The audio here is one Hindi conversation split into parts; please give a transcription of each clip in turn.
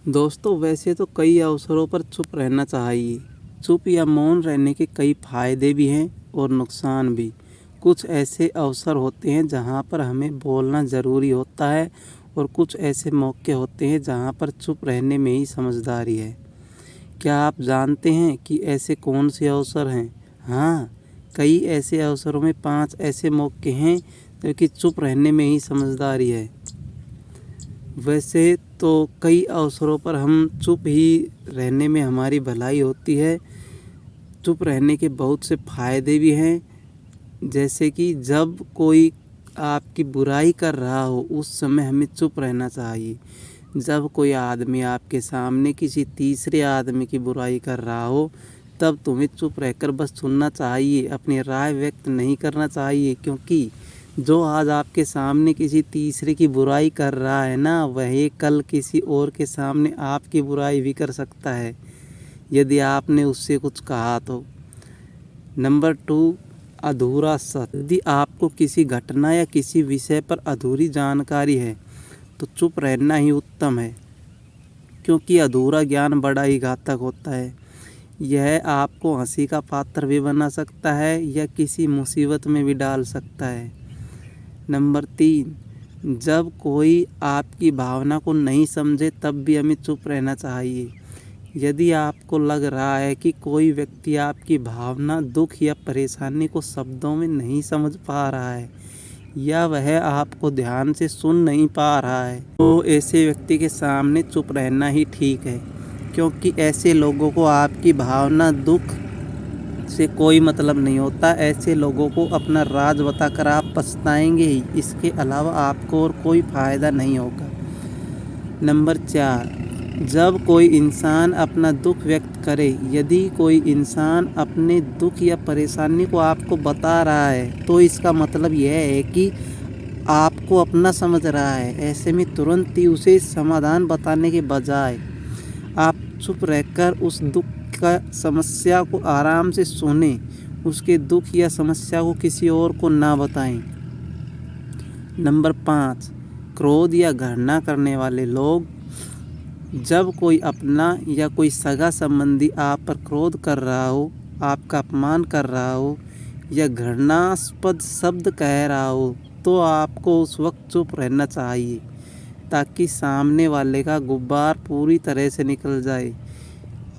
दोस्तों, वैसे तो कई अवसरों पर चुप रहना चाहिए। चुप या मौन रहने के कई फायदे भी हैं और नुकसान भी। कुछ ऐसे अवसर होते हैं जहाँ पर हमें बोलना ज़रूरी होता है और कुछ ऐसे मौके होते हैं जहाँ पर चुप रहने में ही समझदारी है। क्या आप जानते हैं कि ऐसे कौन से अवसर हैं? हाँ, कई ऐसे अवसरों में 5 ऐसे मौके हैं जबकि चुप रहने में ही समझदारी है। वैसे तो कई अवसरों पर हम चुप ही रहने में हमारी भलाई होती है। चुप रहने के बहुत से फ़ायदे भी हैं, जैसे कि जब कोई आपकी बुराई कर रहा हो उस समय हमें चुप रहना चाहिए। जब कोई आदमी आपके सामने किसी तीसरे आदमी की बुराई कर रहा हो तब तुम्हें चुप रहकर बस सुनना चाहिए, अपनी राय व्यक्त नहीं करना चाहिए, क्योंकि जो आज आपके सामने किसी तीसरे की बुराई कर रहा है ना, वही कल किसी और के सामने आपकी बुराई भी कर सकता है यदि आपने उससे कुछ कहा तो। नंबर 2, अधूरा सत्य। यदि आपको किसी घटना या किसी विषय पर अधूरी जानकारी है तो चुप रहना ही उत्तम है, क्योंकि अधूरा ज्ञान बड़ा ही घातक होता है। यह आपको हंसी का पात्र भी बना सकता है या किसी मुसीबत में भी डाल सकता है। नंबर 3, जब कोई आपकी भावना को नहीं समझे तब भी हमें चुप रहना चाहिए। यदि आपको लग रहा है कि कोई व्यक्ति आपकी भावना, दुख या परेशानी को शब्दों में नहीं समझ पा रहा है या वह आपको ध्यान से सुन नहीं पा रहा है, तो ऐसे व्यक्ति के सामने चुप रहना ही ठीक है, क्योंकि ऐसे लोगों को आपकी भावना, दुख से कोई मतलब नहीं होता। ऐसे लोगों को अपना राज बताकर आप पछताएंगे ही, इसके अलावा आपको और कोई फ़ायदा नहीं होगा। नंबर 4, जब कोई इंसान अपना दुख व्यक्त करे। यदि कोई इंसान अपने दुख या परेशानी को आपको बता रहा है तो इसका मतलब यह है कि आपको अपना समझ रहा है। ऐसे में तुरंत ही उसे समाधान बताने के बजाय आप चुप रहकर उस दुख का समस्या को आराम से सुनें। उसके दुख या समस्या को किसी और को ना बताएं। नंबर 5, क्रोध या घृणा करने वाले लोग। जब कोई अपना या कोई सगा संबंधी आप पर क्रोध कर रहा हो, आपका अपमान कर रहा हो या घृणास्पद शब्द कह रहा हो तो आपको उस वक्त चुप रहना चाहिए, ताकि सामने वाले का गुब्बार पूरी तरह से निकल जाए।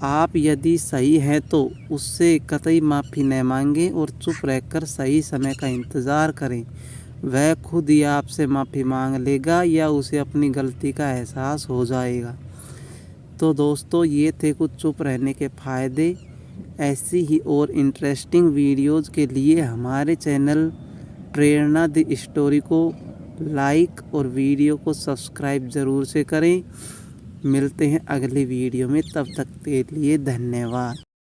आप यदि सही हैं तो उससे कतई माफ़ी न मांगें और चुप रहकर सही समय का इंतज़ार करें। वह खुद ही आपसे माफ़ी मांग लेगा या उसे अपनी गलती का एहसास हो जाएगा। तो दोस्तों, ये थे कुछ चुप रहने के फ़ायदे। ऐसी ही और इंटरेस्टिंग वीडियोज़ के लिए हमारे चैनल प्रेरणा द स्टोरी को लाइक और वीडियो को सब्सक्राइब ज़रूर से करें। मिलते हैं अगले वीडियो में, तब तक के लिए धन्यवाद।